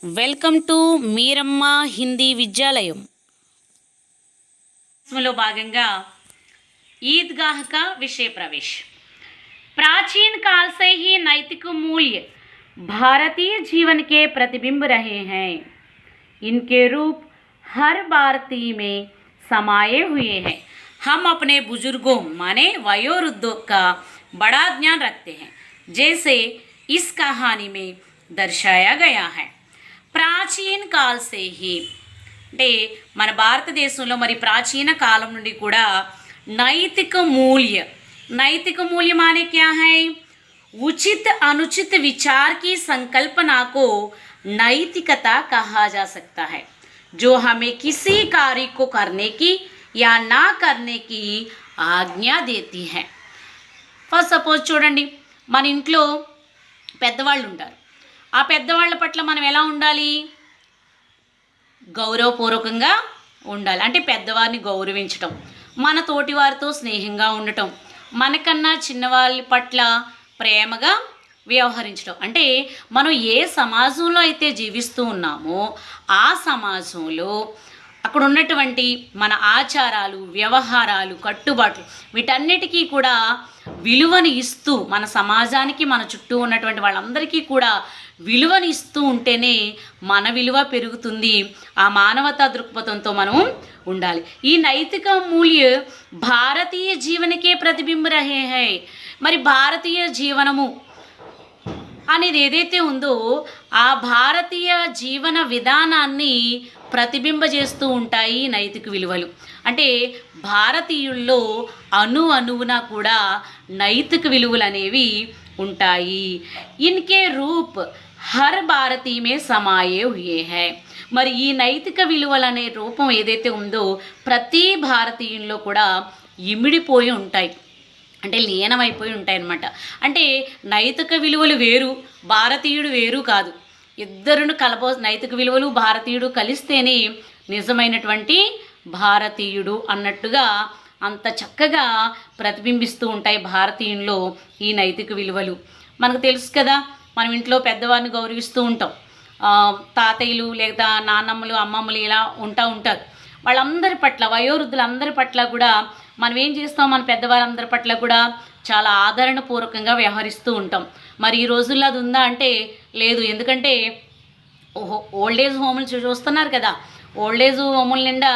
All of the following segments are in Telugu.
వెల్కమ్ టు మీరమ్మ హిందీ విద్యాలయం లో భాగంగా ईदगाह का विषय प्रवेश। प्राचीन काल से ही नैतिक मूल्य भारतीय जीवन के प्रतिबिंब रहे हैं। इनके रूप हर भारतीय में समाये हुए हैं। हम अपने बुजुर्गों माने वयोवृद्धों का बड़ा ज्ञान रखते हैं, जैसे इस कहानी में दर्शाया गया है। ప్రాచీన కాల్ సే హీ అంటే మన భారతదేశంలో మరి ప్రాచీన కాలం నుండి కూడా నైతిక मूल्य माने क्या है? उचित अनुचित विचार की संकल्पना को नैतिकता कहा जा सकता है, जो हमें किसी कार्य को करने की या ना करने की आज्ञा देती है। ఫస్ట్ సపోజ్ చూడండి, మన ఇంట్లో పెద్దవాళ్ళు ఉంటారు. ఆ పెద్దవాళ్ళ పట్ల మనం ఎలా ఉండాలి? గౌరవపూర్వకంగా ఉండాలి. అంటే పెద్దవారిని గౌరవించటం, మన తోటి వారితో స్నేహంగా ఉండటం, మనకన్నా చిన్నవాళ్ళ పట్ల ప్రేమగా వ్యవహరించడం. అంటే మనం ఏ సమాజంలో అయితే జీవిస్తూ ఉన్నామో ఆ సమాజంలో అక్కడ ఉన్నటువంటి మన ఆచారాలు, వ్యవహారాలు, కట్టుబాట్లు వీటన్నిటికీ కూడా విలువని ఇస్తూ, మన సమాజానికి మన చుట్టూ ఉన్నటువంటి వాళ్ళందరికీ కూడా విలువని ఇస్తూ ఉంటేనే మన విలువ పెరుగుతుంది. ఆ మానవతా దృక్పథంతో మనం ఉండాలి. ఈ నైతిక మూల్య భారతీయ జీవనకే ప్రతిబింబ రహే హై. మరి భారతీయ జీవనము అనేది ఏదైతే ఉందో ఆ భారతీయ జీవన విధానాన్ని ప్రతిబింబజేస్తూ ఉంటాయి నైతిక విలువలు. అంటే భారతీయుల్లో అణువున కూడా నైతిక విలువలు అనేవి ఉంటాయి. ఇన్కే రూప్ హర్ భారతీయ మే సమాయే హుయే హై. మరి ఈ నైతిక విలువలు అనే రూపం ఏదైతే ఉందో ప్రతి భారతీయుల్లో కూడా ఇమిడిపోయి ఉంటాయి, అంటే లీనమైపోయి ఉంటాయన్నమాట. అంటే నైతిక విలువలు వేరు, భారతీయుడు వేరు కాదు. ఇద్దరును నైతిక విలువలు భారతీయుడు కలిస్తేనే నిజమైనటువంటి భారతీయుడు అన్నట్టుగా అంత చక్కగా ప్రతిబింబిస్తూ ఉంటాయి భారతీయుల్లో ఈ నైతిక విలువలు. మనకు తెలుసు కదా, మనం ఇంట్లో పెద్దవారిని గౌరవిస్తూ ఉంటాం. తాతయ్యలు లేదా నాన్నమ్మలు, అమ్మమ్మలు ఇలా ఉంటారు. వాళ్ళందరి పట్ల, వయోవృద్ధులందరి పట్ల కూడా మనం ఏం చేస్తాం? మన పెద్దవాళ్ళందరి పట్ల కూడా చాలా ఆదరణపూర్వకంగా వ్యవహరిస్తూ ఉంటాం. మరి ఈ రోజుల్లో అది ఉందా అంటే లేదు. ఎందుకంటే ఓల్డ్ ఏజ్ హోమ్లు చూస్తున్నారు కదా, ఓల్డ్ ఏజ్ హోముల నిండా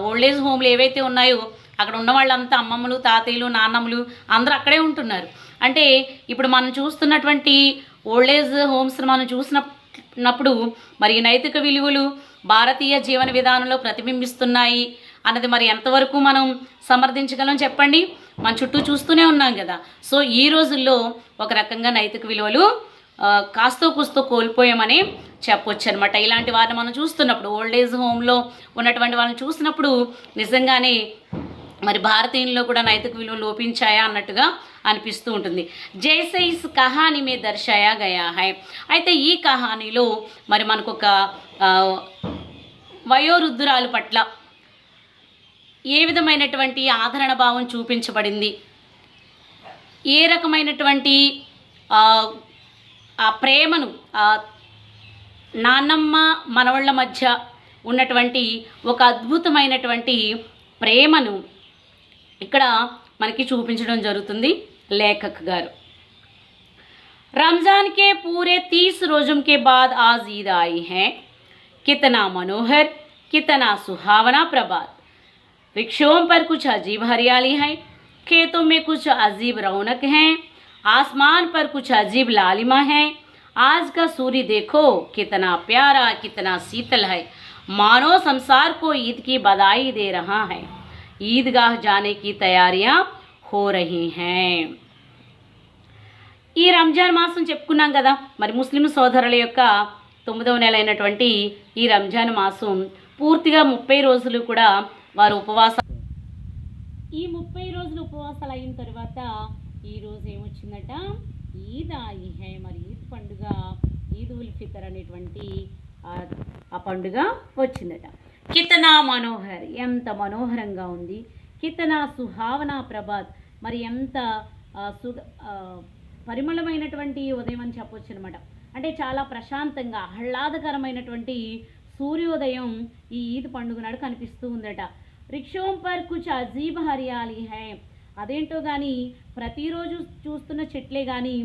ఓల్డ్ ఏజ్ హోమ్లు ఏవైతే ఉన్నాయో అక్కడ ఉన్న వాళ్ళంతా అమ్మమ్మలు, తాతయ్యలు, నాన్నమ్మలు అందరూ అక్కడే ఉంటున్నారు. అంటే ఇప్పుడు మనం చూస్తున్నటువంటి ఓల్డ్ ఏజ్ హోమ్స్ మనం చూసినప్పుడు మరి నైతిక విలువలు భారతీయ జీవన విధానంలో ప్రతిబింబిస్తున్నాయి అన్నది మరి ఎంతవరకు మనం సమర్థించగలం చెప్పండి? మన చుట్టూ చూస్తూనే ఉన్నాం కదా. సో ఈ రోజుల్లో ఒక రకంగా నైతిక విలువలు కాస్తో కూస్తో కోల్పోయామని చెప్పొచ్చు అనమాట. ఇలాంటి వారిని మనం చూస్తున్నప్పుడు, ఓల్డ్ ఏజ్ హోమ్లో ఉన్నటువంటి వాళ్ళని చూసినప్పుడు నిజంగానే మరి భారతీయుల్లో కూడా నైతిక విలువలు లోపించాయా అన్నట్టుగా అనిపిస్తూ ఉంటుంది. జైసే ఇస్ కహానీ మే దర్శాయా గయా హై. అయితే ఈ కహానీలో మరి మనకు ఒక వయోవృద్ధురాలు పట్ల ఏ విధమైనటువంటి ఆదరణ భావం చూపించబడింది, ఏ రకమైనటువంటి ఆ ప్రేమను నాన్నమ్మ మనవళ్ళ మధ్య ఉన్నటువంటి ఒక అద్భుతమైనటువంటి ప్రేమను ఇక్కడ మనకి చూపించడం జరుగుతుంది లేఖక్ గారు. रमज़ान के पूरे 30 रोज़ों के बाद आज ईद आई है। कितना मनोहर, कितना सुहावना प्रभात। वृक्षों पर कुछ अजीब हरियाली है, खेतों में कुछ अजीब रौनक है, आसमान पर कुछ अजीब लालिमा है। आज का सूर्य देखो कितना प्यारा, कितना शीतल है, मानो संसार को ईद की बधाई दे रहा है। ईदगाह जाने की तैयारियां हो रही हैं। ఈ రంజాన్ మాసం చెప్పుకున్నాం కదా, మరి ముస్లిం సోదరుల యొక్క 9వ నెల అయినటువంటి ఈ రంజాన్ మాసం పూర్తిగా 30 రోజులు కూడా వారు ఈ 30 రోజులు ఉపవాసాలు అయిన తర్వాత ఈరోజు ఏమొచ్చిందట? ఈద్ ఆయి హై. మరి ఈద్ పండుగ, ఈద్ ఉల్ ఫితర్ అనేటువంటి ఆ పండుగ వచ్చిందట. కితనా మనోహర్, ఎంత మనోహరంగా ఉంది. కితనా సుహావనా ప్రభాత్, మరి ఎంత పరిమళమైనటువంటి ఉదయం అని చెప్పొచ్చు అనమాట. అంటే చాలా ప్రశాంతంగా ఆహ్లాదకరమైనటువంటి సూర్యోదయం ఈ ఈద్ పండుగ నాడు కనిపిస్తూ ఉందట. రిక్షోం పర్ కుచ్ అజీబ్ హరియాలి హై. అదేంటో కానీ ప్రతిరోజు చూస్తున్న చెట్లే కానీ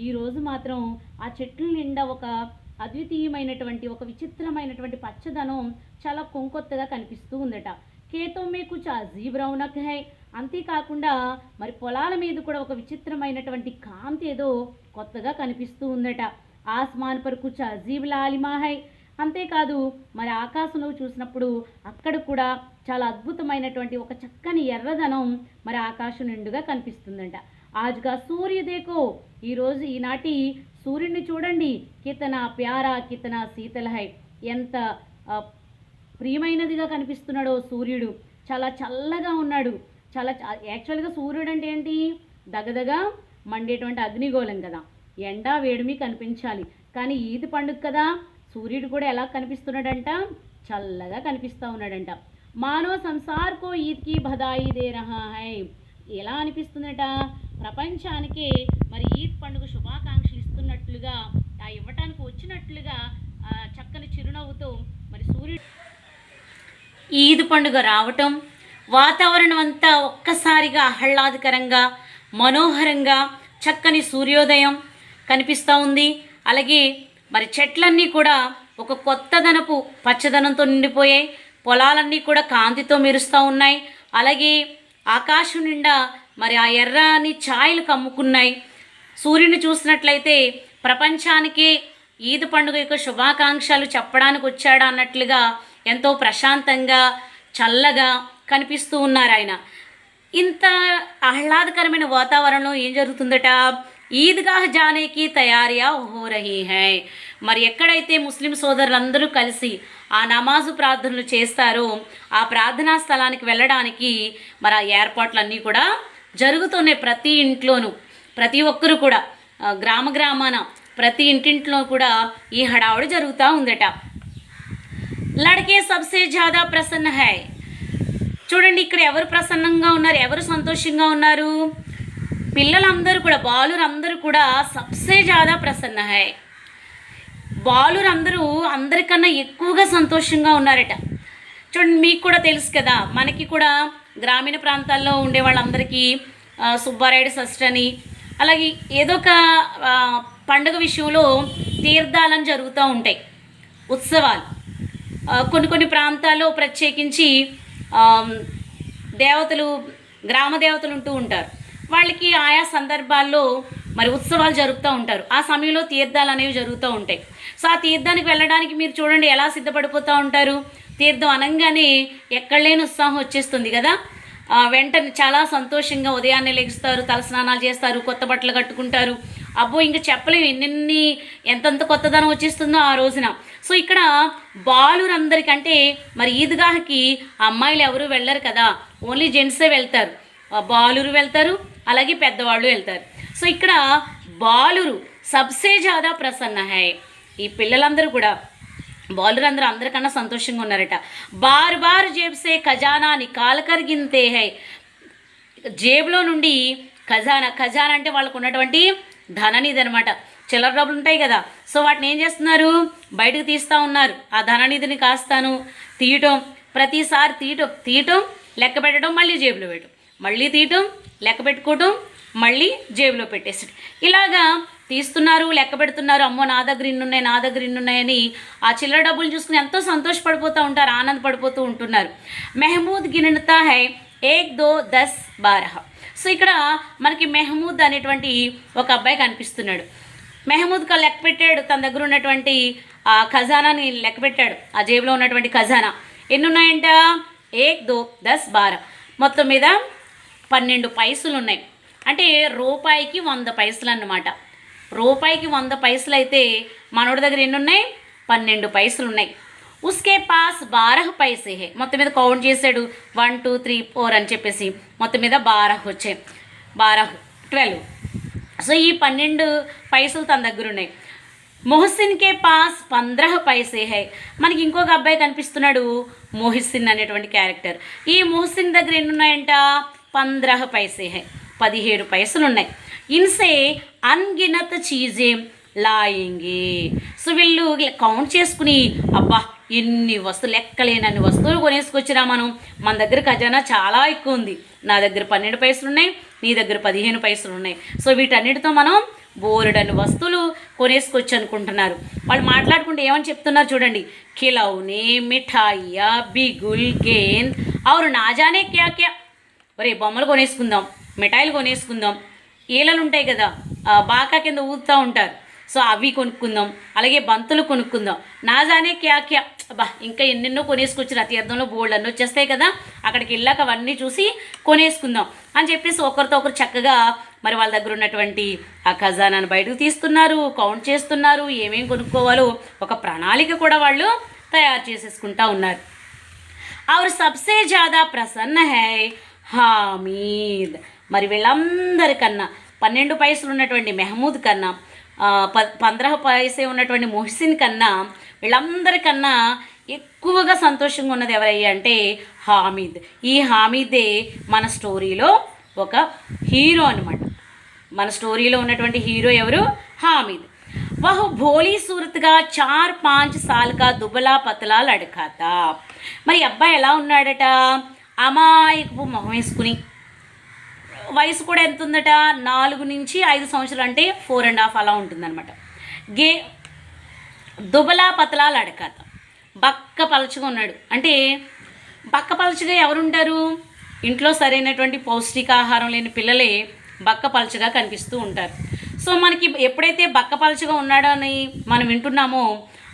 ఈరోజు మాత్రం ఆ చెట్ల నిండా ఒక అద్వితీయమైనటువంటి ఒక విచిత్రమైనటువంటి పచ్చదనం చాలా కొంకొత్తగా కనిపిస్తూ ఉందట. కేతో మే కుచ్ అజీబ్ రౌనక్ హై. అంతేకాకుండా మరి పొలాల మీద కూడా ఒక విచిత్రమైనటువంటి కాంతి ఏదో కొత్తగా కనిపిస్తూ ఉందట. ఆస్మాన్ పర్ కుచ్ అజీబ్ లాలిమా హై. అంతేకాదు మరి ఆకాశంలో చూసినప్పుడు అక్కడ కూడా చాలా అద్భుతమైనటువంటి ఒక చక్కని ఎర్రదనం మరి ఆకాశం నిండుగా కనిపిస్తుందంట. ఆజ్గా సూర్య దేకో. ఈరోజు ఈనాటి సూర్యుడిని చూడండి. కితనా ప్యారా కితనా శీతల హై. ఎంత ప్రియమైనదిగా కనిపిస్తున్నాడో సూర్యుడు. చాలా చల్లగా ఉన్నాడు. చాలా యాక్చువల్గా సూర్యుడు అంటే ఏంటి? దగదగా మండేటువంటి అగ్నిగోళం కదా, ఎండ వేడిమి కనిపించాలి. కానీ ఈద్ పండుగ కదా, సూర్యుడు కూడా ఎలా కనిపిస్తున్నాడంట? చల్లగా కనిపిస్తూ ఉన్నాడంట. మానవ సంసార్కో ఈద్కి బధాయి దే రహా హై. ఎలా అనిపిస్తుందట? ప్రపంచానికే మరి ఈద్ పండుగ శుభాకాంక్షలు ఇస్తున్నట్లుగా, ఇవ్వటానికి వచ్చినట్లుగా చక్కని చిరునవ్వుతో మరి సూర్యుడు ఈద్ పండుగ రావటం, వాతావరణం అంతా ఒక్కసారిగా ఆహ్లాదకరంగా మనోహరంగా చక్కని సూర్యోదయం కనిపిస్తూ ఉంది. అలాగే మరి చెట్లన్నీ కూడా ఒక కొత్తదనపు పచ్చదనంతో నిండిపోయాయి. పొలాలన్నీ కూడా కాంతితో మెరుస్తూ ఉన్నాయి. అలాగే ఆకాశం నిండా మరి ఆ ఎర్రని ఛాయలు కమ్ముకున్నాయి. సూర్యుని చూసినట్లయితే ప్రపంచానికి ఈద్ పండుగ యొక్క శుభాకాంక్షలు చెప్పడానికి వచ్చాడు అన్నట్లుగా ఎంతో ప్రశాంతంగా చల్లగా కనిపిస్తూ ఉన్నారు ఆయన. ఇంత ఆహ్లాదకరమైన వాతావరణంలో ఏం జరుగుతుందట? ఈద్గాహ్ జానేకి తయారియా హో రహీ హై. మరి ఎక్కడైతే ముస్లిం సోదరులందరూ కలిసి ఆ నమాజు ప్రార్థనలు చేస్తారో ఆ ప్రార్థనా స్థలానికి వెళ్ళడానికి మరి ఆ ఏర్పాట్లన్నీ కూడా జరుగుతున్నాయి. ప్రతి ఇంట్లోనూ ప్రతి ఒక్కరు కూడా గ్రామాన ప్రతి ఇంటింట్లో కూడా ఈ హడావుడి జరుగుతూ ఉందట. లడ్కే సబ్సే జ్యాదా ప్రసన్న హై. చూడండి ఇక్కడ ఎవరు ప్రసన్నంగా ఉన్నారు, ఎవరు సంతోషంగా ఉన్నారు? పిల్లలందరూ కూడా, బాలురందరూ కూడా సబ్సే జ్యాదా ప్రసన్న హై. బాలురందరూ అందరికన్నా ఎక్కువగా సంతోషంగా ఉన్నారట. చూడండి, మీకు కూడా తెలుసు కదా, మనకి కూడా గ్రామీణ ప్రాంతాల్లో ఉండే వాళ్ళందరికీ సుబ్బారాయుడు షష్ఠి అని, అలాగే ఏదో ఒక పండుగ విషయంలో తీర్థాలను జరుగుతూ ఉంటాయి, ఉత్సవాలు. కొన్ని ప్రాంతాల్లో ప్రత్యేకించి దేవతలు, గ్రామ దేవతలు ఉంటూ ఉంటారు. వాళ్ళకి ఆయా సందర్భాల్లో మరి ఉత్సవాలు జరుపుతూ ఉంటారు. ఆ సమయంలో తీర్థాలు అనేవి జరుగుతూ ఉంటాయి. సో ఆ తీర్థానికి వెళ్ళడానికి మీరు చూడండి ఎలా సిద్ధపడిపోతూ ఉంటారు. తీర్థం అనగానే ఎక్కడ లేని ఉత్సాహం వచ్చేస్తుంది కదా. వెంటనే చాలా సంతోషంగా ఉదయాన్నే లెగుస్తారు, తలస్నానాలు చేస్తారు, కొత్త బట్టలు కట్టుకుంటారు. అబ్బో ఇంకా చెప్పలేము ఎన్నెన్ని ఎంతంత కొత్తదనం వచ్చేస్తుందో ఆ రోజున. సో ఇక్కడ బాలురందరికంటే మరి ఈద్గాహ్కి అమ్మాయిలు ఎవరు వెళ్ళరు కదా, ఓన్లీ జెంట్సే వెళ్తారు. బాలురు వెళ్తారు, అలాగే పెద్దవాళ్ళు వెళ్తారు. సో ఇక్కడ బాలురు సబ్సే జ్యాదా ప్రసన్న హై. ఈ పిల్లలందరూ కూడా బాలురందరూ అందరికన్నా సంతోషంగా ఉన్నారట. బార్ బార్ జేబ్సే ఖజానా నికాల్ కర్ గిన్తే హై. జేబులో నుండి ఖజానా అంటే వాళ్ళకు ఉన్నటువంటి ధననిధి అనమాట. చిల్లర డబ్బులు ఉంటాయి కదా, సో వాటిని ఏం చేస్తున్నారు? బయటకు తీస్తూ ఉన్నారు. ఆ ధననిధిని కాస్తాను తీయటం, ప్రతిసారి తీయటం లెక్క పెట్టడం, మళ్ళీ జేబులో పెట్టడం, మళ్ళీ తీయటం లెక్క పెట్టుకోవటం, మళ్ళీ జేబులో పెట్టేసడం. ఇలాగా తీస్తున్నారు, లెక్క పెడుతున్నారు. అమ్మో నా దగ్గర ఇన్నున్నాయి, నా దగ్గర ఇన్నున్నాయని ఆ చిల్లర డబ్బులు చూసుకుని ఎంతో సంతోషపడిపోతూ ఉంటారు, ఆనందపడిపోతూ ఉంటున్నారు. మెహమూద్ గినతా హై 1 2 10 12. సో ఇక్కడ మనకి మెహమూద్ అనేటువంటి ఒక అబ్బాయి కనిపిస్తున్నాడు. మెహమూద్ లెక్క పెట్టాడు, తన దగ్గర ఉన్నటువంటి ఆ ఖజానాని లెక్క పెట్టాడు. ఆ జేబులో ఉన్నటువంటి ఖజానా ఎన్ని ఉన్నాయంట? 1 2 10 12. మొత్తం మీద 12 పైసలు ఉన్నాయి. అంటే రూపాయికి 100 పైసలు అన్నమాట. రూపాయికి 100 పైసలు అయితే మనోడి దగ్గర ఎన్ని ఉన్నాయి? 12 పైసలు ఉన్నాయి. ఉస్కే పాస్ 12 పైసే హే. మొత్తం మీద కౌంట్ చేశాడు, 1 2 3 4 అని చెప్పేసి మొత్తం మీద 12 వచ్చాయి. 12. సో ఈ 12 పైసలు తన దగ్గర ఉన్నాయి. మొహసిన్కే పాస్ 15 పైసే హై. మనకి ఇంకొక అబ్బాయి కనిపిస్తున్నాడు, మొహసిన్ అనేటువంటి క్యారెక్టర్. ఈ మొహసిన్ దగ్గర ఎన్ని ఉన్నాయంట? 15 పైసే హై. 17 పైసలు ఉన్నాయి. ఇన్సే అన్గినత్ చీజే లాయింగే. సో వీళ్ళు కౌంట్ చేసుకుని అబ్బా ఎన్ని వస్తువులు, లెక్కలేనన్ని వస్తువులు కొనేసుకొచ్చినా మన దగ్గర ఖజానా చాలా ఎక్కువ ఉంది. నా దగ్గర 12 పైసలు ఉన్నాయి, నీ దగ్గర 15 పైసలు ఉన్నాయి. సో వీటన్నిటితో మనం బోలెడన్ని వస్తువులు కొనేసుకొచ్చి అనుకుంటున్నారు. వాళ్ళు మాట్లాడుకుంటే ఏమని చెప్తున్నారు చూడండి. ఖిలౌనే, మిఠాయియా, బిగుల్, గేంద్ ఔర్ నా జానే క్యా క్యా. ఒరే బొమ్మలు కొనేసుకుందాం, మిఠాయిలు కొనేసుకుందాం, ఈలలు ఉంటాయి కదా బాకా కింద ఊదుతూ ఉంటారు, సో అవి కొనుక్కుందాం, అలాగే బంతులు కొనుక్కుందాం, నా జానే క్యా క్యా. అబ్బా ఇంకా ఎన్నెన్నో కొనేసుకొచ్చిన తీర్థంలో బోల్డ్ అన్నీ వచ్చేస్తాయి కదా, అక్కడికి వెళ్ళాక అవన్నీ చూసి కొనేసుకుందాం అని చెప్పేసి ఒకరితో ఒకరు చక్కగా మరి వాళ్ళ దగ్గర ఉన్నటువంటి ఆ ఖజానాను బయటకు తీస్తున్నారు, కౌంట్ చేస్తున్నారు, ఏమేం కొనుక్కోవాలో ఒక ప్రణాళిక కూడా వాళ్ళు తయారు చేసేసుకుంటా ఉన్నారు. और सबसे ज़्यादा प्रसन्न है హామీద్. మరి వీళ్ళందరికన్నా 12 పైసలు ఉన్నటువంటి మెహమూద్ కన్నా 15 పైసే ఉన్నటువంటి మొహసిన్ కన్నా వీళ్ళందరికన్నా ఎక్కువగా సంతోషంగా ఉన్నది ఎవరయ్యా అంటే హామీద్. ఈ హామీదే మన స్టోరీలో ఒక హీరో అనమాట. మన స్టోరీలో ఉన్నటువంటి హీరో ఎవరు? హామీద్. వహు భోలీ సూరత్గా 4-5 साल का దుబలా పతలా లడకాతా. మరి అబ్బాయి ఎలా ఉన్నాడట? అమాయకపు మొహం వేసుకుని, వయసు కూడా ఎంత ఉందట? 4 నుంచి 5 సంవత్సరాలు, అంటే 4.5 అలా ఉంటుందన్నమాట. దుబలా పతలా లడకాతా, బక్క పలచగా ఉన్నాడు. అంటే బక్క పలచగా ఎవరుంటారు? ఇంట్లో సరైనటువంటి పౌష్టికాహారం లేని పిల్లలే బక్క పలచగా కనిపిస్తూ ఉంటారు. సో మనకి ఎప్పుడైతే బక్క పలచగా ఉన్నాడో అని మనం వింటున్నామో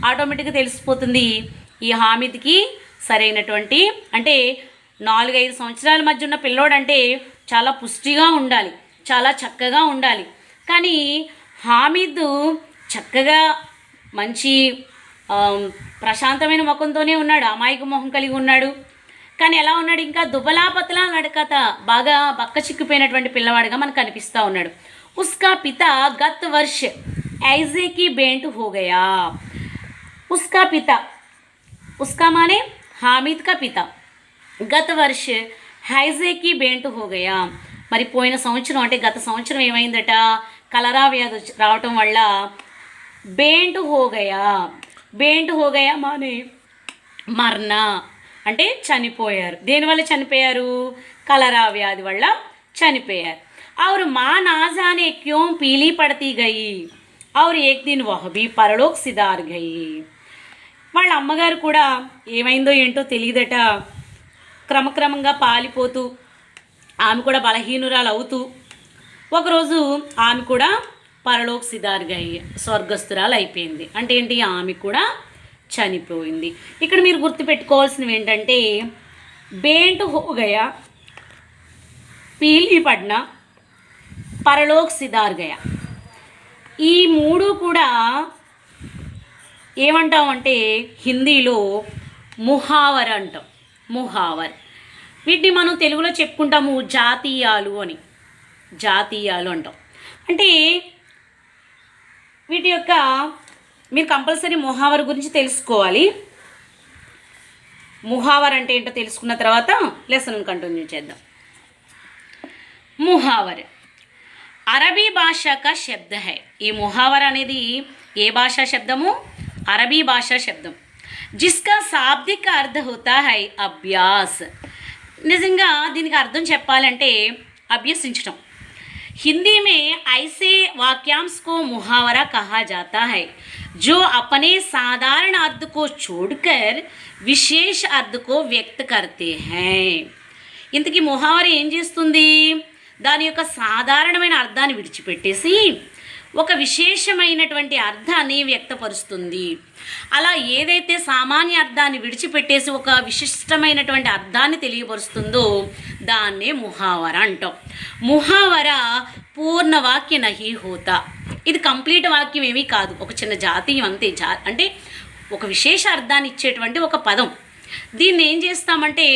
ఆటోమేటిక్గా తెలిసిపోతుంది ఈ హామీద్కి సరైనటువంటి, అంటే 4-5 సంవత్సరాల మధ్య ఉన్న పిల్లోడంటే చాలా పుష్టిగా ఉండాలి, చాలా చక్కగా ఉండాలి. కానీ హామీద్ చక్కగా మంచి ప్రశాంతమైన ముఖంతోనే ఉన్నాడు, అమాయక మొహం కలిగి ఉన్నాడు. కానీ ఎలా ఉన్నాడు? ఇంకా దుబలా పతలా నడకత, బాగా బక్క చిక్కిపోయినటువంటి పిల్లవాడిగా మనకు కనిపిస్తూ ఉన్నాడు. उसका पिता गत वर्ष ऐसे की बेंट हो गया. उसका पिता, उसका माने हामिद का पिता, గత వర్ష హైజేకి బెంట్ హో గయా. మరి పోయిన సంవత్సరం, అంటే గత సంవత్సరం ఏమైందట? కలరా వ్యాధి రావటం వల్ల బెంట్ హో గయా. బెంట్ హో గయా మానే మర్న, అంటే చనిపోయారు. దేనివల్ల చనిపోయారు? కలరా వ్యాధి వల్ల చనిపోయారు. और माँ ना जाने क्यों पीली पड़ती गई और एक दिन वह भी परलोक सिधार गई. వాళ్ళ అమ్మగారు కూడా ఏమైందో ఏంటో తెలియదట, క్రమక్రమంగా పాలిపోతూ ఆమె కూడా బలహీనురాలు అవుతూ ఒకరోజు ఆమె కూడా పరలోక్ సిధార్ గయి, స్వర్గస్థురాలు అయిపోయింది. అంటే ఏంటి? ఆమె కూడా చనిపోయింది. ఇక్కడ మీరు గుర్తుపెట్టుకోవాల్సినవి ఏంటంటే బేంట్ హో గయా, పీలి పడిన, పరలోక్ సిధార్ గయా. ఈ 3 కూడా ఏమంటామంటే హిందీలో ముహావర్ అంటాం. ముహావర్. వీటిని మనం తెలుగులో చెప్పుకుంటాము జాతీయాలు అని. జాతీయాలు అంటాం. అంటే వీటి యొక్క మీరు కంపల్సరీ ముహావర్ గురించి తెలుసుకోవాలి. ముహావర్ అంటే ఏంటో తెలుసుకున్న తర్వాత లెసన్ కంటిన్యూ చేద్దాం. ముహావర్ అరబీ భాషా కా శబ్ద హై. ఈ ముహావర్ అనేది ఏ భాషా శబ్దము? అరబీ భాషా శబ్దం. జిస్కా శాబ్దిక అర్థ హోతా హై అభ్యాస్. నిజంగా దీనికి అర్థం చెప్పాలంటే అభ్యసించడం. हिंदी में ऐसे वाक्यांश को मुहावरा कहा जाता है जो अपने साधारण अर्थ को छोड़कर विशेष अर्थ को व्यक्त करते हैं. ఇంతకీ ముహావర ఏం చేస్తుంది? దాని యొక్క సాధారణమైన అర్థాన్ని విడిచిపెట్టేసి ఒక విశేషమైనటువంటి అర్థాన్ని వ్యక్తపరుస్తుంది. అలా ఏదైతే సామాన్య అర్థాన్ని విడిచిపెట్టేసి ఒక విశిష్టమైనటువంటి అర్థాన్ని తెలియపరుస్తుందో దాన్నే ముహావర అంటాం. ముహావర పూర్ణ వాక్య నహి హోతా. ఇది కంప్లీట్ వాక్యం ఏమీ కాదు, ఒక చిన్న జాతీయం అంతే. అంటే ఒక విశేష అర్థాన్ని ఇచ్చేటువంటి ఒక పదం. దీన్ని ఏం చేస్తామంటే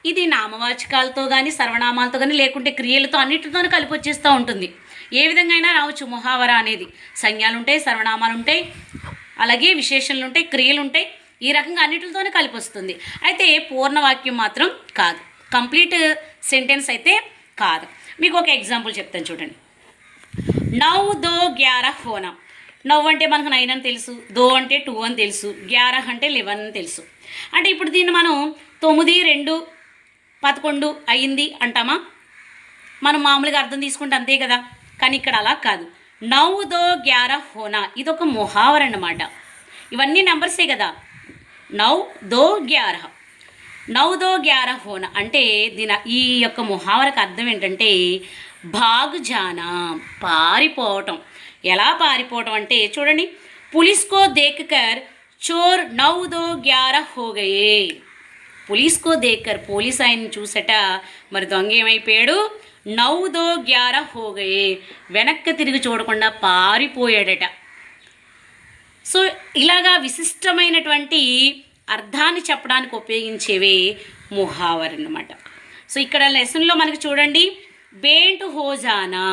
ఇది నామవాచకాలతో కానీ సర్వనామాలతో కానీ లేకుంటే క్రియలతో అన్నిటితోనూ కలిపి వచ్చేస్తూ ఉంటుంది. ఏ విధంగా అయినా రావచ్చు ముహావర అనేది. సంజ్ఞాలు ఉంటాయి, సర్వనామాలు ఉంటాయి, అలాగే విశేషణలు ఉంటాయి, క్రియలు ఉంటాయి. ఈ రకంగా అన్నిటితోనే కలిపి వస్తుంది. అయితే పూర్ణవాక్యం మాత్రం కాదు, కంప్లీట్ సెంటెన్స్ అయితే కాదు. మీకు ఒక ఎగ్జాంపుల్ చెప్తాను చూడండి. 9 2 11 హోనా. నవ్ అంటే మనకు 9 అని తెలుసు, దో అంటే 2 అని తెలుసు, 11 అంటే 11 అని తెలుసు. అంటే ఇప్పుడు దీన్ని మనం 9, 2, 11 అయింది అంటామా? మనం మామూలుగా అర్థం తీసుకుంటే అంతే కదా. కానీ ఇక్కడ అలా కాదు. 9, 2, 11 హోనా ఇది ఒక ముహావర అన్నమాట. ఇవన్నీ నెంబర్సే కదా. 9, 2, 11 9, 2, 11 హోనా అంటే ఈ యొక్క ముహావరకు అర్థం ఏంటంటే భాగ్ జానా, పారిపోవటం. ఎలా పారిపోవటం అంటే చూడండి, పులిస్కో దేక్కర్ చోర్ 9, 2, 11 హో గయే. పులిస్కో దేక్కర్, పోలీస్ ఆయన్ని చూసట మరి దొంగ ఏమైపోయాడు, 9, 2, 11 హో గయే, వెనక్కి తిరిగి చూడకుండా పారిపోయాడట. సో ఇలాగా విశిష్టమైనటువంటి అర్థాన్ని చెప్పడానికి ఉపయోగించేవే ముహావర్ అన్నమాట. సో ఇక్కడ లెసన్లో మనకి చూడండి, బేంట్ హోజానా,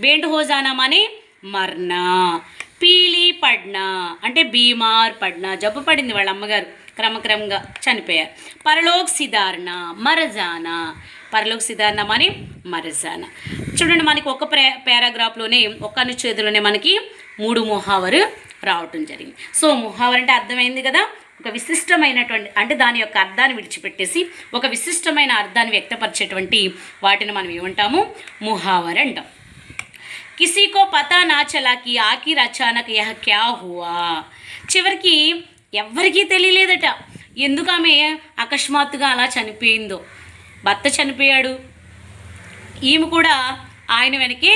బేంట్ హోజానా అనే మర్నా, పీలి పడ్నా అంటే బీమార్ పడ్నా, జబ్బు పడింది వాళ్ళ అమ్మగారు, క్రమక్రమంగా చనిపోయారు. పరలోక్ సిధారణ, మరజానా, పరలోక్ సిధారణ అని మరజానా. చూడండి మనకి ఒక పారాగ్రాఫ్లోనే ఒక అనుచ్ఛేదంలోనే మనకి 3 ముహావరు రావటం జరిగింది. సో ముహావర్ అంటే అర్థమైంది కదా, ఒక విశిష్టమైనటువంటి అంటే దాని యొక్క అర్థాన్ని విడిచిపెట్టేసి ఒక విశిష్టమైన అర్థాన్ని వ్యక్తపరిచేటువంటి వాటిని మనం ఏమంటాము, ముహావర్ అంటాం. కిసీకో పతా నా చలా కి ఆఖిర్ అచానక్ యహ క్యా హువా. చివరికి ఎవ్వరికీ తెలియలేదట ఎందుకు ఆమె అకస్మాత్తుగా అలా చనిపోయిందో. భర్త చనిపోయాడు, ఈమె కూడా ఆయన వెనకే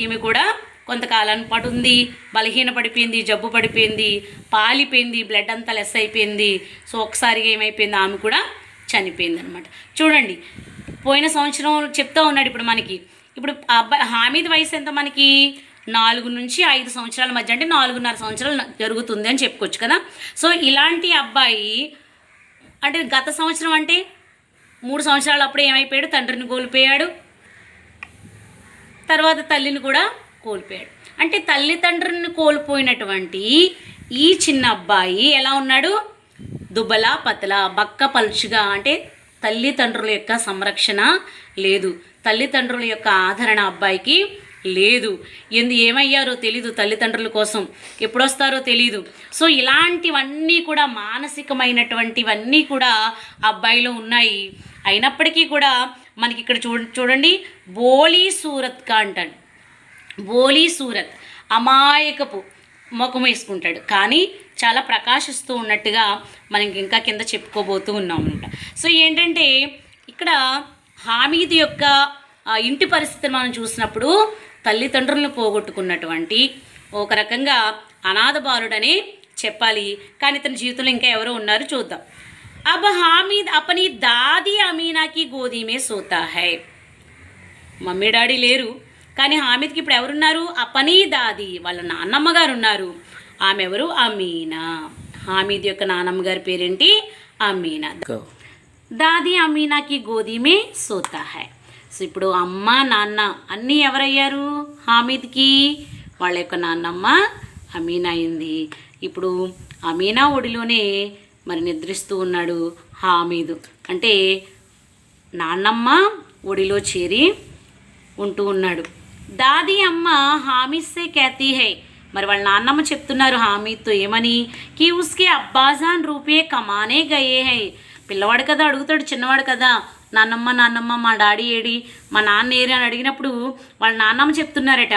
ఈమె కూడా కొంతకాలం పాటు ఉంది, బలహీన పడిపోయింది, జబ్బు పడిపోయింది, పాలిపోయింది, బ్లడ్ అంతా లెస్ అయిపోయింది. సో ఒకసారిగా ఏమైపోయింది, ఆమె కూడా చనిపోయింది అనమాట. చూడండి పోయిన సంవత్సరం చెప్తా ఉన్నాడు. ఇప్పుడు మనకి ఇప్పుడు అబ్బాయి హామీద్ వయసు ఎంత మనకి, 4 నుంచి 5 సంవత్సరాల మధ్య, అంటే 4.5 సంవత్సరాలు జరుగుతుంది అని చెప్పుకోవచ్చు కదా. సో ఇలాంటి అబ్బాయి అంటే గత సంవత్సరం అంటే 3 సంవత్సరాలు అప్పుడు ఏమైపోయాడు, తండ్రిని కోల్పోయాడు, తర్వాత తల్లిని కూడా కోల్పోయాడు. అంటే తల్లిదండ్రులను కోల్పోయినటువంటి ఈ చిన్న అబ్బాయి ఎలా ఉన్నాడు, దుబలా పతలా, బక్క పలుచుగా. అంటే తల్లిదండ్రుల యొక్క సంరక్షణ లేదు, తల్లిదండ్రుల యొక్క ఆదరణ అబ్బాయికి లేదు. ఏమయ్యారో తెలీదు, తల్లిదండ్రుల కోసం ఎప్పుడొస్తారో తెలీదు. సో ఇలాంటివన్నీ కూడా మానసికమైనటువంటివన్నీ కూడా అబ్బాయిలో ఉన్నాయి. అయినప్పటికీ కూడా మనకి ఇక్కడ చూడండి బోలీ సూరత్గా అంటాడు. బోలీ సూరత్ అమాయకపు ముఖం వేసుకుంటాడు, కానీ చాలా ప్రకాశిస్తూ ఉన్నట్టుగా మనకి ఇంకా కింద చెప్పుకోబోతూ ఉన్నాం అనమాట. సో ఏంటంటే ఇక్కడ హామీద్ యొక్క ఇంటి పరిస్థితిని మనం చూసినప్పుడు తల్లిదండ్రులను పోగొట్టుకున్నటువంటి ఒక రకంగా అనాథ బాలుడని చెప్పాలి. కానీ ఇతని జీవితంలో ఇంకా ఎవరో ఉన్నారు, చూద్దాం. అబ్ హామీద్ అపని దాది అమీనాకి గోదీ మే సోతా హై. మమ్మీ డాడీ లేరు, కానీ హామీద్కి ఇప్పుడు ఎవరున్నారు, అపనీ దాది, వాళ్ళ నాన్నమ్మ గారు ఉన్నారు. ఆమె ఎవరు, అమీనా. హామీద్ యొక్క నాన్నమ్మ గారి పేరేంటి, అమీనా. దాది అమీనాకి గోదీ మే సోతా హై. సో ఇప్పుడు అమ్మ నాన్న అన్నీ ఎవరయ్యారు, హామీద్కి వాళ్ళ యొక్క నాన్నమ్మ అమీనా అయింది. ఇప్పుడు అమీనా ఒడిలోనే మరి నిద్రిస్తూ ఉన్నాడు హామీదు. అంటే నాన్నమ్మ ఒడిలో చేరి ఉంటూ ఉన్నాడు. దాది అమ్మ హామీద్ సే कहती है, మరి వాళ్ళ నాన్నమ్మ చెప్తున్నారు హామీద్తో ఏమని, కి ఉస్కే అబ్బాజాన్ రూపే కమానే గయే హై. పిల్లవాడు కదా అడుగుతాడు, చిన్నవాడు కదా, నాన్నమ్మ నాన్నమ్మ మా డాడీ ఏడి, మా నాన్న ఏరి అని అడిగినప్పుడు వాళ్ళ నాన్నమ్మ చెప్తున్నారట,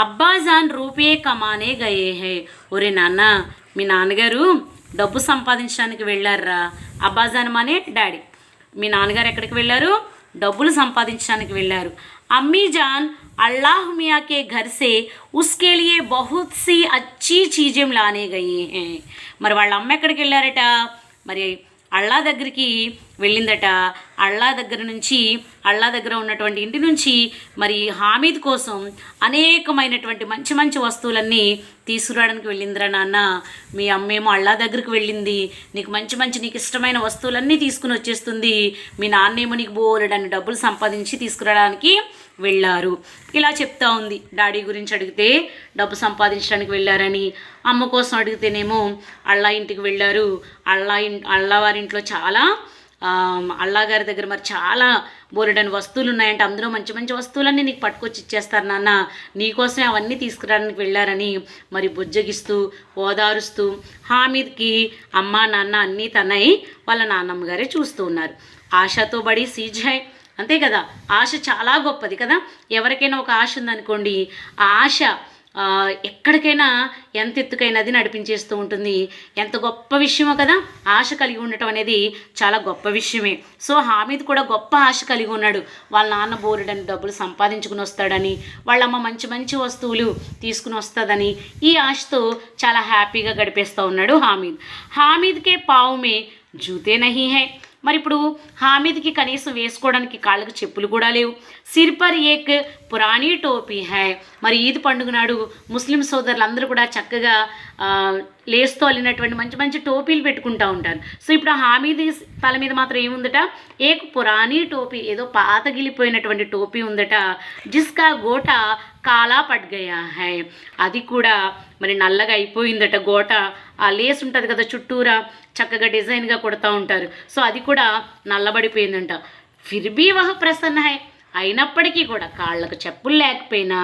అబ్బాజాన్ రూపే కమానే గయే హై. ఒరే నాన్న, మీ నాన్నగారు డబ్బు సంపాదించడానికి వెళ్ళారా. అబ్బాజాన్ అనే డాడీ, మీ నాన్నగారు ఎక్కడికి వెళ్ళారు, డబ్బులు సంపాదించడానికి వెళ్ళారు. అమ్మీ జాన్ అల్లాహ్ మియా కే ఘర్ సే ఉస్కే లియే బహుత్ సి అచ్చీ చీజేం లానే గయే హై. మరి వాళ్ళ అమ్మ ఎక్కడికి వెళ్ళారట, మరి అల్లా దగ్గరికి వెళ్ళిందట. అల్లా దగ్గర ఉన్నటువంటి ఇంటి నుంచి మరి హామీద్ కోసం అనేకమైనటువంటి మంచి మంచి వస్తువులన్నీ తీసుకురావడానికి వెళ్ళిందిరా నాన్న. మీ అమ్మేమో అల్లా దగ్గరికి వెళ్ళింది, నీకు నీకు ఇష్టమైన వస్తువులన్నీ తీసుకుని వచ్చేస్తుంది. మీ నాన్నేమో నీకు బోలెడన్ని డబ్బులు సంపాదించి తీసుకురావడానికి వెళ్ళారు. ఇలా చెప్తా ఉంది. డాడీ గురించి అడిగితే డబ్బు సంపాదించడానికి వెళ్ళారని, అమ్మ కోసం అడిగితేనేమో అల్లా ఇంటికి వెళ్ళారు, అల్లా వారింట్లో చాలా అల్లా గారి దగ్గర మరి చాలా బోలెడని వస్తువులు ఉన్నాయంటే అందులో మంచి మంచి వస్తువులన్నీ నీకు పట్టుకొచ్చి ఇచ్చేస్తారు నాన్న, నీకోసమే అవన్నీ తీసుకురావడానికి వెళ్ళారని మరి బుజ్జగిస్తూ ఓదారుస్తూ హామీద్కి అమ్మ నాన్న అన్నీ తనై వాళ్ళ నాన్నమ్మ గారే చూస్తూ ఉన్నారు. ఆశతో బడి సీజాయ్, అంతే కదా, ఆశ చాలా గొప్పది కదా. ఎవరికైనా ఒక ఆశ ఉందనుకోండి, ఆ ఆశ ఎక్కడికైనా ఎంత ఎత్తుకైనది నడిపించేస్తూ ఉంటుంది. ఎంత గొప్ప విషయమో కదా, ఆశ కలిగి ఉండటం అనేది చాలా గొప్ప విషయమే. సో హామీద్ కూడా గొప్ప ఆశ కలిగి ఉన్నాడు. వాళ్ళ నాన్న బోరెడని డబ్బులు సంపాదించుకుని వస్తాడని, వాళ్ళమ్మ మంచి మంచి వస్తువులు తీసుకుని వస్తుందని ఈ ఆశతో చాలా హ్యాపీగా గడిపేస్తూ ఉన్నాడు హామీద్. హామీద్కే పావుమే జూతే నహీ హై, మరి ఇప్పుడు హామీద్కి కనీసం వేసుకోవడానికి కాళ్ళకు చెప్పులు కూడా లేవు. సిర్పర్ ఏక్ పురాణీ టోపీ హై, మరి ఈద్ పండుగ నాడు ముస్లిం సోదరులందరూ కూడా చక్కగా లేస్తో అల్లినటువంటి మంచి మంచి టోపీలు పెట్టుకుంటూ ఉంటారు. సో ఇప్పుడు హామీద్ తల మీద మాత్రం ఏముందట, ఏక్ పురాణీ టోపీ, ఏదో పాతగిలిపోయినటువంటి టోపీ ఉందట. జిస్కా గోట కాలా పడ్ గయా హై, అది కూడా మరి నల్లగా అయిపోయిందట. గోట ఆ లేస్ ఉంటుంది కదా చుట్టూరా చక్కగా డిజైన్గా కొడతా ఉంటారు, సో అది కూడా నల్లబడిపోయిందంట. ఫిర్బీ వహ ప్రసన్న హై, అయినప్పటికీ కూడా కాళ్ళకు చెప్పులు లేకపోయినా,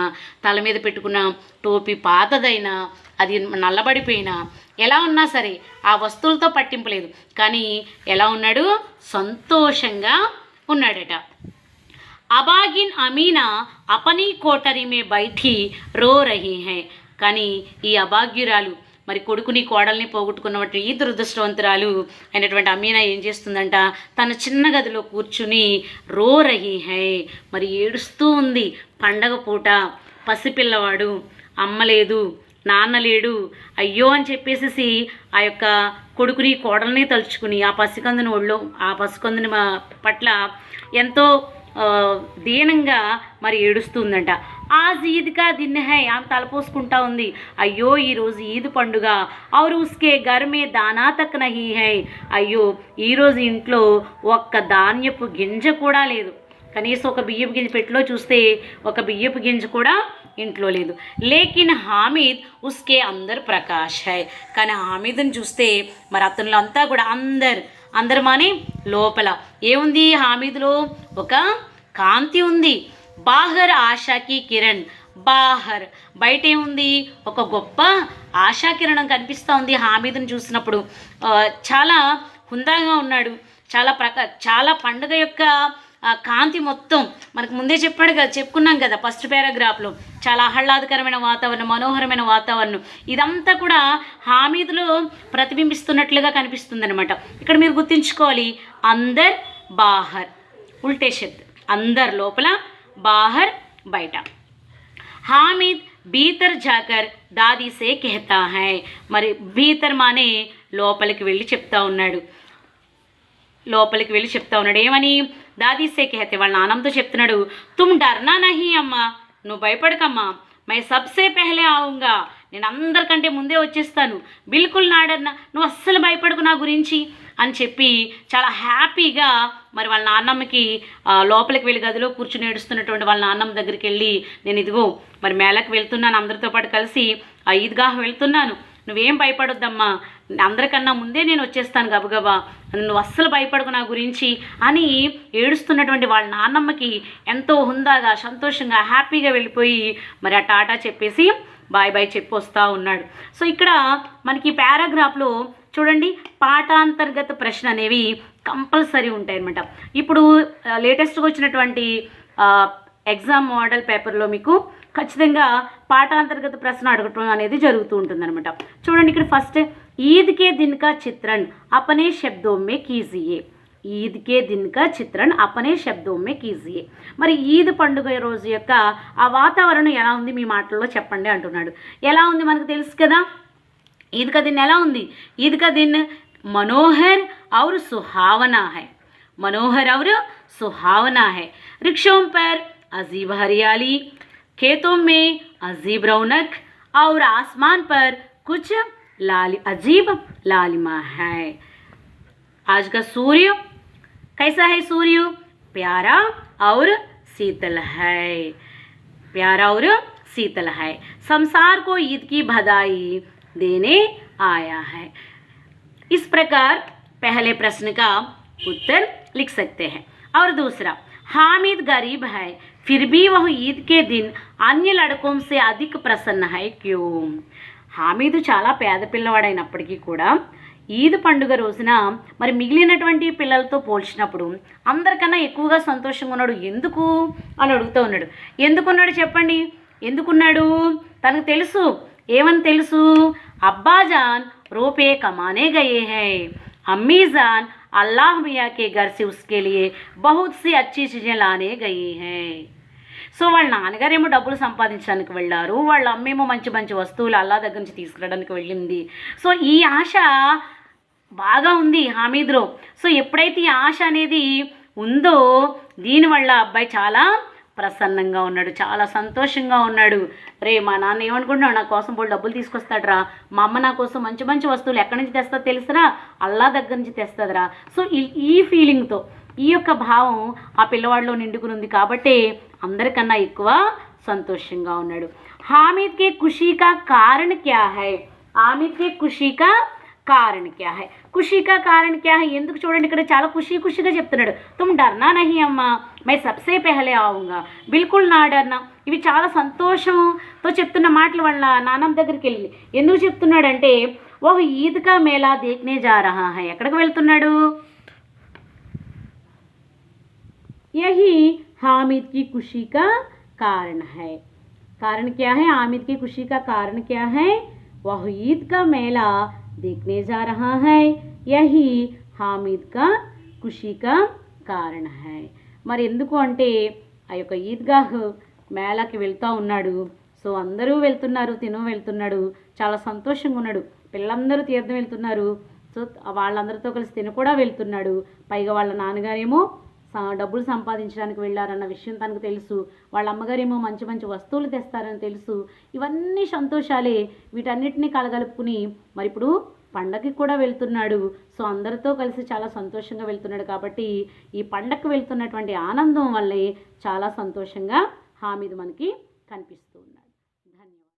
తల మీద పెట్టుకున్న టోపీ పాతదైనా, అది నల్లబడిపోయినా, ఎలా ఉన్నా సరే ఆ వస్తువులతో పట్టింపు లేదు, కానీ ఎలా ఉన్నాడు, సంతోషంగా ఉన్నాడట. అబాగిన్ అమీనా అపనీ కోటరీ మే బైఠీ రో రహీ హై, కానీ ఈ అభాగ్యురాలు మరి కొడుకుని కోడల్ని పోగొట్టుకున్నటువంటి ఈ దురదృష్టవంతురాలు అయినటువంటి అమీనా ఏం చేస్తుందంట, తన చిన్న గదిలో కూర్చుని రో రహీ హై, మరి ఏడుస్తూ ఉంది. పండగ పూట పసిపిల్లవాడు, అమ్మ లేదు నాన్న లేడు, అయ్యో అని చెప్పేసి ఆ యొక్క కొడుకుని కోడల్ని తలుచుకుని ఆ పసికందుని పట్ల ఎంతో దీనంగా మరి ఏడుస్తుందంట. ఆజ్ ఈద్ కా దిన్ హై, ఆమె తలపోసుకుంటా ఉంది. అయ్యో ఈరోజు ఈద్ పండుగ. ఔర్ ఉస్కే ఘర్ మే దానా తక్ నహీ హై, అయ్యో ఈరోజు ఇంట్లో ఒక్క ధాన్యపు గింజ కూడా లేదు. కనీసం ఒక బియ్యపు గింజ పెట్టిలో చూస్తే ఒక బియ్యపు గింజ కూడా ఇంట్లో లేదు. లేకిన్ హామీద్ ఉస్కే అందర్ ప్రకాష్ హై, కానీ హామీద్ని చూస్తే మరి అతనిలో అంతా కూడా అందరు మానే లోపల ఏముంది, హామీద్లో ఒక కాంతి ఉంది. బాహర్ ఆశాకి కిరణ్, బాహర్ బయట ఏముంది, ఒక గొప్ప ఆశాకిరణం కనిపిస్తూ ఉంది హామీద్ని చూసినప్పుడు. చాలా హుందాగా ఉన్నాడు, చాలా పండుగ యొక్క కాంతి మొత్తం మనకు ముందే చెప్పుకున్నాం కదా ఫస్ట్ పారాగ్రాఫ్లో. చాలా ఆహ్లాదకరమైన వాతావరణం, మనోహరమైన వాతావరణం, ఇదంతా కూడా హామీద్లో ప్రతిబింబిస్తున్నట్లుగా కనిపిస్తుంది అనమాట. ఇక్కడ మీరు గుర్తుంచుకోవాలి, అందర్ బాహర్ ఉల్టే శబ్ద్, అందర్ లోపల బాహర్ బయట. హామీద్ భీతర్ జాకర్ దాదీ సే కెహతా హై, మరి భీతర్ మానే లోపలికి వెళ్ళి చెప్తా ఉన్నాడు. ఏమని, దాదీ సే కెహతే, వాళ్ళ నాన్నమ్మతో చెప్తున్నాడు. తుమ్ డర్నా నహీ అమ్మా, నువ్వు భయపడకమ్మా, మై సబ్సే పెహలే ఆవుంగా, నేను అందరికంటే ముందే వచ్చేస్తాను. బిల్కుల్ నా డర్నా, నువ్వు అస్సలు భయపడకు నా గురించి అని చెప్పి చాలా హ్యాపీగా మరి వాళ్ళ నాన్నమ్మకి లోపలికి వెళ్ళి గదిలో కూర్చుని ఏడుస్తున్నటువంటి వాళ్ళ నాన్నమ్మ దగ్గరికి వెళ్ళి, నేను ఇదిగో మరి మేళకు వెళ్తున్నాను, అందరితో పాటు కలిసి ఆ ఈద్గాహ్ వెళ్తున్నాను, నువ్వేం భయపడొద్దమ్మా, అందరికన్నా ముందే నేను వచ్చేస్తాను గబగబా, నువ్వు అస్సలు భయపడకు నా గురించి అని ఏడుస్తున్నటువంటి వాళ్ళ నాన్నమ్మకి ఎంతో హుందాగా సంతోషంగా హ్యాపీగా వెళ్ళిపోయి మరి ఆ టాటా చెప్పేసి బాయ్ బాయ్ చెప్పి వస్తూ ఉన్నాడు. సో ఇక్కడ మనకి పారాగ్రాఫ్లో చూడండి పాఠాంతర్గత ప్రశ్న అనేవి కంపల్సరీ ఉంటాయన్నమాట. ఇప్పుడు లేటెస్ట్గా వచ్చినటువంటి ఎగ్జామ్ మోడల్ పేపర్లో మీకు ఖచ్చితంగా పాఠాంతర్గత ప్రశ్న అడగటం అనేది జరుగుతూ ఉంటుందన్నమాట. చూడండి ఇక్కడ ఫస్ట్, ఈద్ కే దిన్ కా చిత్రన్ అపనే శబ్దోं में कीजिए, ఈద్ కే దిన్ కా చిత్రన్ అపనే శబ్దోं में कीजिए. మరి ఈద్ పండుగ రోజు యొక్క ఆ వాతావరణం ఎలా ఉంది మీ మాటల్లో చెప్పండి అంటున్నాడు. ఎలా ఉంది మనకు తెలుసు కదా, ఈద్ కా దిన్ ఎలా ఉంది, ఈద్ కా దిన్ మనోహర్ और सुहावना है, मनोहर और सुहावना है. रिक्शों पर अजीब हरियाली, खेतों में अजीब रौनक और आसमान पर कुछ अजीब लालिमा है. आज का सूर्य कैसा है, सूर्य प्यारा और शीतल है, प्यारा और शीतल है. संसार को ईद की बधाई देने आया है. इस प्रकार पहले प्रश्न का उत्तर लिख सकते हैं। और दूसरा, हामिद गरीब है फिर भी वह ईद के दिन अन्य लड़कों से अधिक प्रसन्न है क्यों? హామీదు చాలా పేద పిల్లవాడైనప్పటికీ కూడా ఈద్ పండుగ రోజున మరి మిగిలినటువంటి పిల్లలతో పోల్చినప్పుడు అందరికన్నా ఎక్కువగా సంతోషంగా ఉన్నాడు. ఎందుకు అని అడుగుతూ ఉన్నాడు. ఎందుకున్నాడు చెప్పండి? ఎందుకున్నాడు? తనకు తెలుసు. ఏమని తెలుసు? అబ్బాజాన్ రూపే కమానే గయే హై, అమ్మీ జాన్ अल्लाह मियाँ के घर से उसके लिए बहुत सी अच्छी चीज़ें लाने गई हैं. సో వాళ్ళ నాన్నగారేమో డబ్బులు సంపాదించడానికి వెళ్ళారు, వాళ్ళ అమ్మేమో మంచి మంచి వస్తువులు అల్లా దగ్గర నుంచి తీసుకురావడానికి వెళ్ళింది. సో ఈ ఆశ బాగా ఉంది హామీద్లో. సో ఎప్పుడైతే ఈ ఆశ అనేది ఉందో దీనివల్ల అబ్బాయి చాలా ప్రసన్నంగా ఉన్నాడు, చాలా సంతోషంగా ఉన్నాడు. రే మా నాన్న ఏమనుకుంటున్నాడు, నా కోసం పోయి డబ్బులు తీసుకొస్తాడరా, మా అమ్మ నా కోసం మంచి మంచి వస్తువులు ఎక్కడి నుంచి తెస్తా తెలుసురా, అల్లా దగ్గర నుంచి తెస్తుందిరా. సో ఈ ఫీలింగ్తో ఈ యొక్క భావం ఆ పిల్లవాడిలో నిండుకుని ఉంది కాబట్టి అందరికన్నా ఎక్కువ సంతోషంగా ఉన్నాడు. हामिद के खुशी का कारण क्या है? हामिद के खुशी का कारण क्या है? खुशी का कारण क्या है? ఎందుకు చూడండి ఇక్కడ చాలా ఖుషీగా చెప్తున్నాడు. तुम डरना नहीं अम्मा, मैं सबसे पहले आऊँगा, बिल्कुल ना डरना. ఇవి చాలా సంతోషంతో చెప్తున్న మాటలు వాళ్ళ నాన్నమ్మ దగ్గరికి వెళ్ళి ఎందుకు చెప్తున్నాడంటే वो ईद का मेला देखने जा रहा है. ఎక్కడికి వెళ్తున్నాడు? यही हामिद की खुशी का कारण है. कारण क्या है? हामिद की खुशी का कारण क्या है? वह ईद का मेला देखने जा रहा है. यही हामिद का खुशी का कारण है. మరి ఎందుకు అంటే ఆ యొక్క ఈద్గాహ్ మేళాకి వెళ్తూ ఉన్నాడు. సో అందరూ వెళ్తున్నారు, తిను వెళ్తున్నాడు, చాలా సంతోషంగా ఉన్నాడు. పిల్లలందరూ తీర్థం వెళ్తున్నారు. సో వాళ్ళందరితో కలిసి తిను కూడా వెళ్తున్నాడు. పైగా వాళ్ళ నాన్నగారేమో డబ్బులు సంపాదించడానికి వెళ్ళారన్న విషయం తనకు తెలుసు. వాళ్ళ అమ్మగారేమో మంచి మంచి వస్తువులు తెస్తారని తెలుసు. ఇవన్నీ సంతోషాలే. వీటన్నిటినీ కలగలుపుకుని మరి ఇప్పుడు పండగకి కూడా వెళ్తున్నాడు. సో అందరితో కలిసి చాలా సంతోషంగా వెళ్తున్నాడు. కాబట్టి ఈ పండగకు వెళ్తున్నటువంటి ఆనందం వల్లే చాలా సంతోషంగా హామీద్ మనకి కనిపిస్తూ ఉన్నాడు.